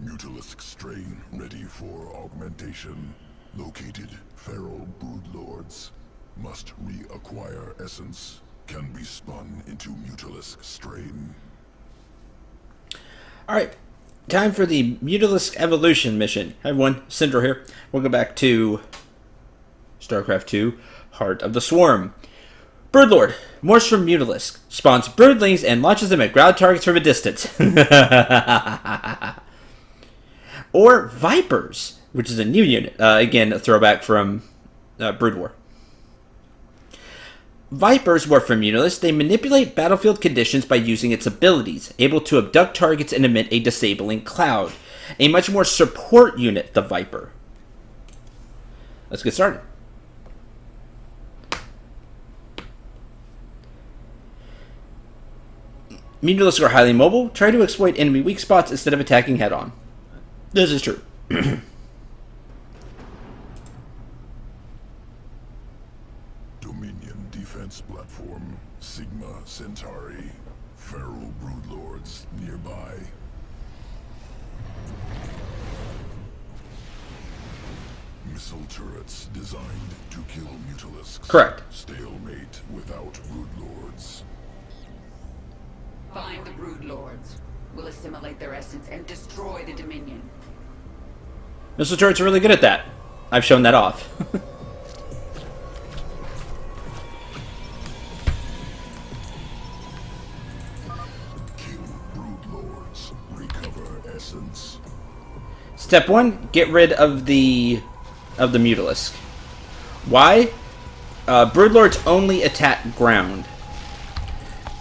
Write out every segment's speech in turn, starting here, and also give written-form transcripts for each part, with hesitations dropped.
Mutalisk strain ready for augmentation. Located feral broodlords. Must reacquire essence. Can be spun into Mutalisk strain. Alright, time for the Mutalisk evolution mission. Hi everyone, Cendril here. We'll go back to Starcraft 2, Heart of the Swarm. Broodlord, morphs from Mutalisk, spawns broodlings and launches them at ground targets from a distance. Or Vipers, which is a new unit. Again, a throwback from Brood War. Vipers morph from Mutalisk. They manipulate battlefield conditions by using its abilities, able to abduct targets and emit a disabling cloud. A much more support unit, the Viper. Let's get started. Mutalisk are highly mobile, try to exploit enemy weak spots instead of attacking head-on. This is true. Dominion defense platform, Sigma Centauri. Feral broodlords nearby. Missile turrets designed to kill Mutalisks. Correct. Stalemate without broodlords. Find the broodlords. We'll assimilate their essence and destroy the Dominion. Missile turrets are really good at that. I've shown that off. Kill broodlords. Recover essence. Step 1, get rid of the Mutalisk. Why? Broodlords only attack ground.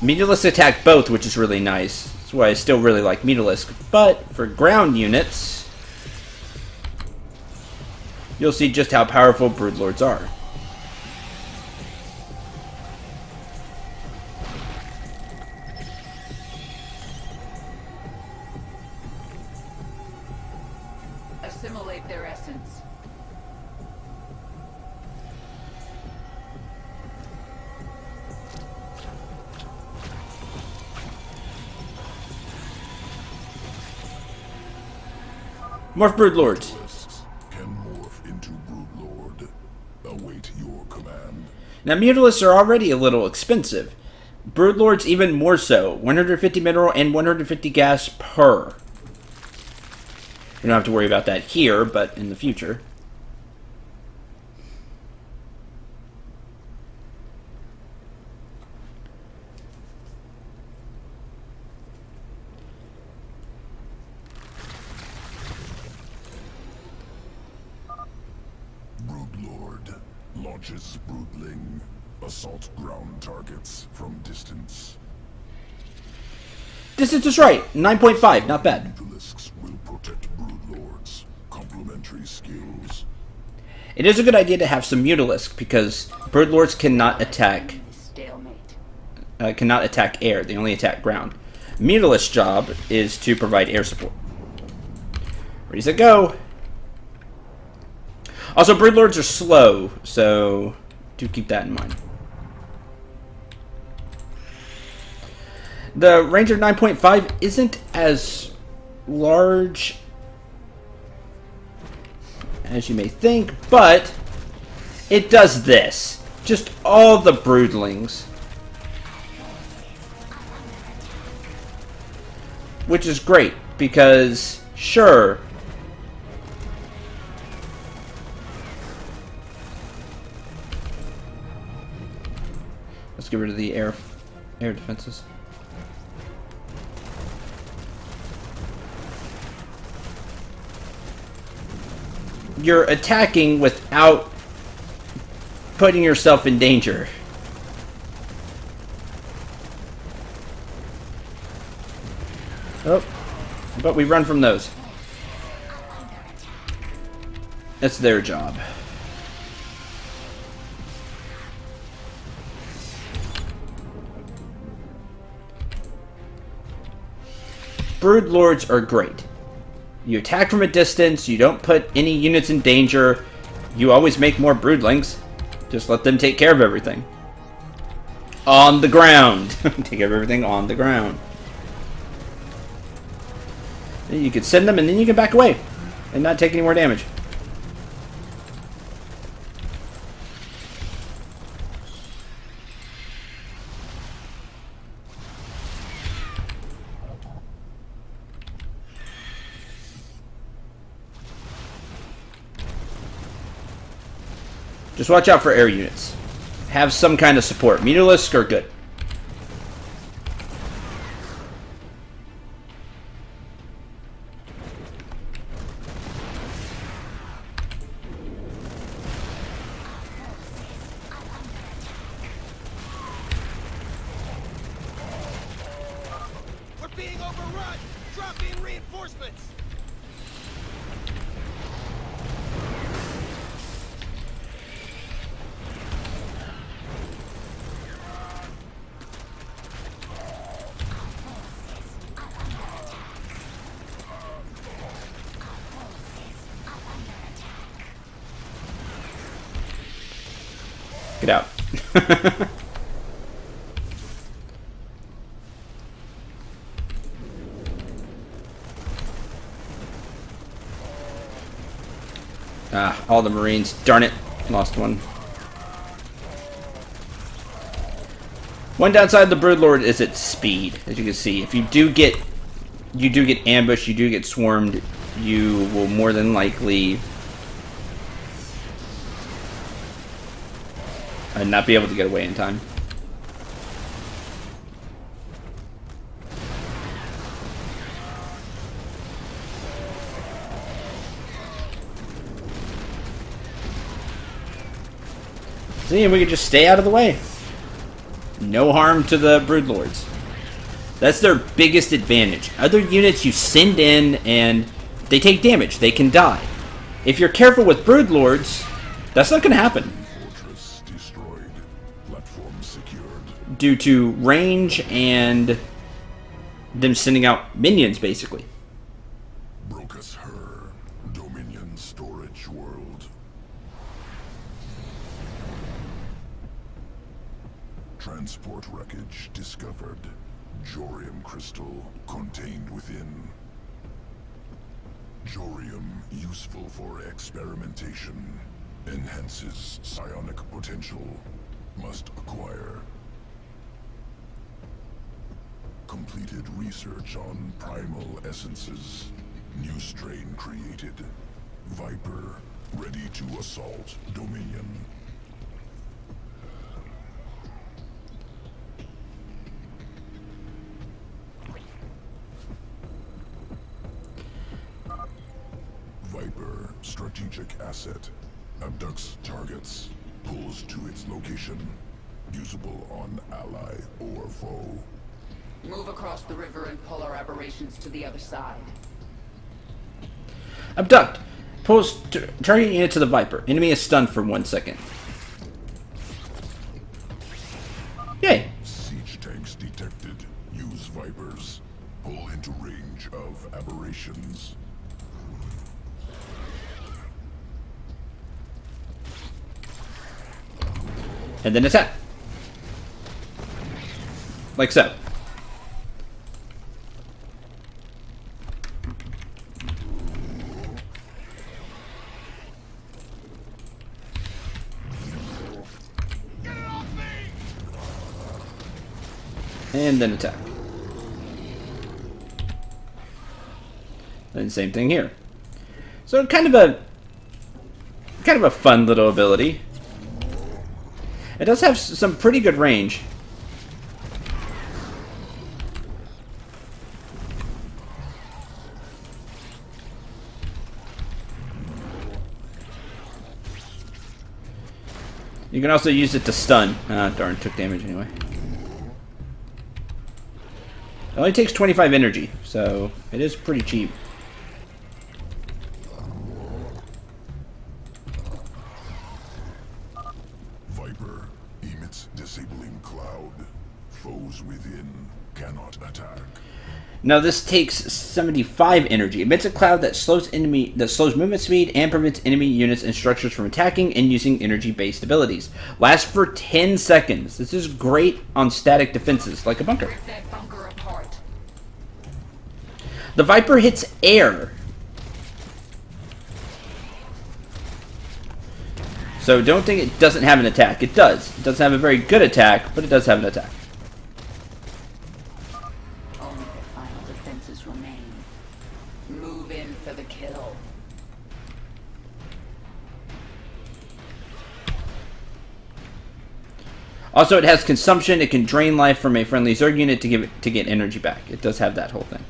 Mutalisk attack both, which is really nice. That's why I still really like Mutalisk. But for ground units, you'll see just how powerful Broodlords are. Assimilate their essence. Morph Broodlords. Mutalisks can morph into broodlord. Await your command. Now, Mutalisks are already a little expensive. Broodlords even more so. 150 mineral and 150 gas per. You don't have to worry about that here, but in the future. Broodlord launches broodling. Assault ground targets from distance. Distance is right. 9.5, not bad. Mutalisks will protect broodlords. Complementary skills. It is a good idea to have some Mutalisk, because Broodlords cannot attack air. They only attack ground. Mutalisk's job is to provide air support. Ready, set, go! Also, Broodlords are slow, so do keep that in mind. The range of 9.5 isn't as large as you may think, but it does this. Just all the broodlings. Which is great, because, sure, let's get rid of the air defenses. You're attacking without putting yourself in danger. Oh, but we run from those. That's their job. Broodlords are great. You attack from a distance, you don't put any units in danger, you always make more broodlings. Just let them take care of everything. On the ground. Take care of everything on the ground. Then you can send them, and then you can back away and not take any more damage. Just watch out for air units. Have some kind of support. Mutalisk are good. We're being overrun! Drop in reinforcements! Get out. All the Marines. Darn it. Lost one. One downside of the Broodlord is its speed. As you can see, if you do get ambushed, you do get swarmed, you will more than likely not be able to get away in time. See, and we can just stay out of the way. No harm to the Broodlords. That's their biggest advantage. Other units you send in and they take damage. They can die. If you're careful with Broodlords, that's not going to happen. Fortress destroyed. Platform secured. Due to range and them sending out minions, basically. Brocus her. Dominion storage world. Transport wreckage discovered. Jorium crystal contained within. Jorium useful for experimentation. Enhances psionic potential. Must acquire. Completed research on primal essences. New strain created. Viper ready to assault Dominion. Viper, strategic asset. Abducts targets. Pulls to its location. Usable on ally or foe. Move across the river and pull our aberrations to the other side. Abduct. Pulls target unit to the Viper. Enemy is stunned for 1 second. Yay. Siege tanks detected. Use Vipers. Pull into range of aberrations. And then attack. Like so. And then attack. And same thing here. So kind of a fun little ability. It does have some pretty good range. You can also use it to stun. Ah, darn, took damage anyway. It only takes 25 energy, so it is pretty cheap. Viper emits disabling cloud. Foes within cannot attack. Now this takes 75 energy. Emits a cloud that slows movement speed and prevents enemy units and structures from attacking and using energy-based abilities. Lasts for 10 seconds. This is great on static defenses, like a bunker. Rip that bunker apart. The Viper hits air. So don't think it doesn't have an attack. It does. It doesn't have a very good attack, but it does have an attack. Only the final defenses remain. Move in for the kill. Also, it has consumption. It can drain life from a friendly Zerg unit to get energy back. It does have that whole thing.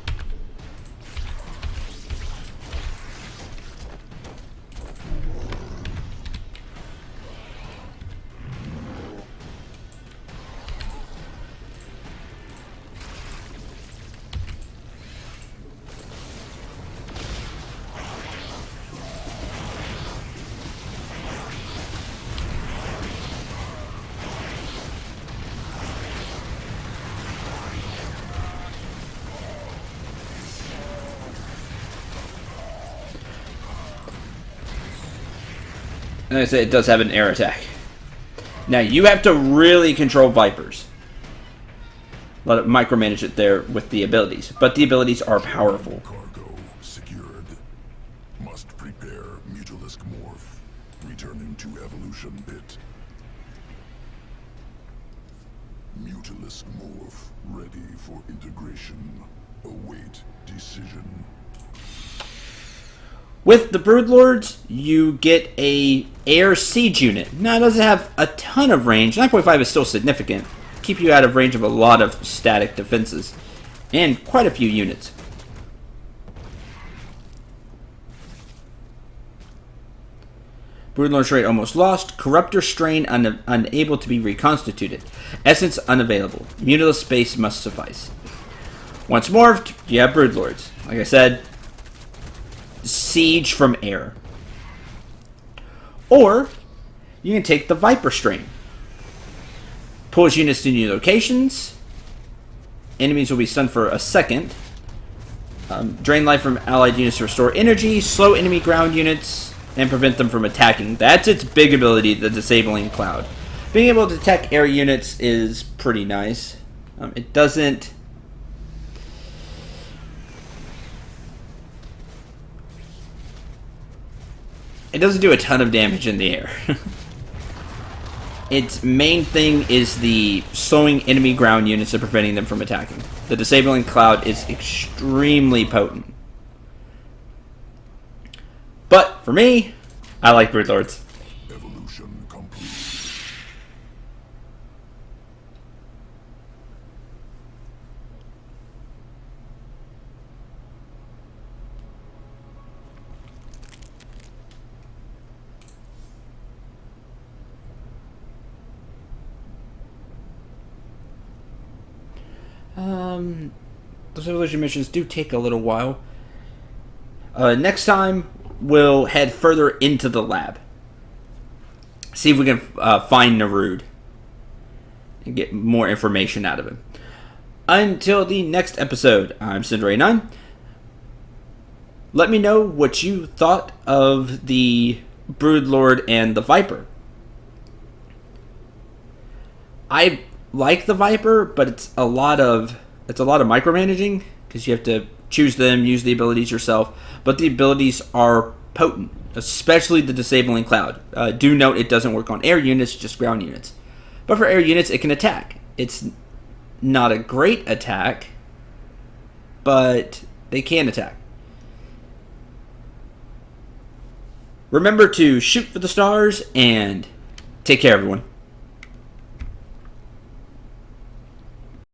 And like I said, it does have an air attack. Now, you have to really control Vipers. Let it micromanage it there with the abilities. But the abilities are powerful. Cargo secured. Must prepare Mutalisk morph. Returning to evolution bit. Mutalisk morph ready for integration. Await decision. With the Broodlords, you get a air siege unit. Now, it doesn't have a ton of range. 9.5 is still significant. Keep you out of range of a lot of static defenses. And quite a few units. Broodlord rate almost lost. Corruptor strain unable to be reconstituted. Essence unavailable. Mutalisk space must suffice. Once morphed, you have Broodlords. Like I said, siege from air. Or you can take the Viper strain. Pulls units to new locations. Enemies will be stunned for a second. Drain life from allied units to restore energy. Slow enemy ground units and prevent them from attacking. That's its big ability, the Disabling Cloud. Being able to attack air units is pretty nice. It doesn't... It doesn't do a ton of damage in the air. Its main thing is the slowing enemy ground units and preventing them from attacking. The Disabling Cloud is extremely potent. But, for me, I like Broodlords. Evolution complete. Those evolution missions do take a little while. Next time, we'll head further into the lab. See if we can find Narud. And get more information out of him. Until the next episode, I'm Cendril. Let me know what you thought of the Broodlord and the Viper. I like the Viper, but it's a lot of micromanaging because you have to choose them, use the abilities yourself. But the abilities are potent, especially the Disabling Cloud. Do note it doesn't work on air units, just ground units. But for air units, it can attack. It's not a great attack, but they can attack. Remember to shoot for the stars and take care, everyone.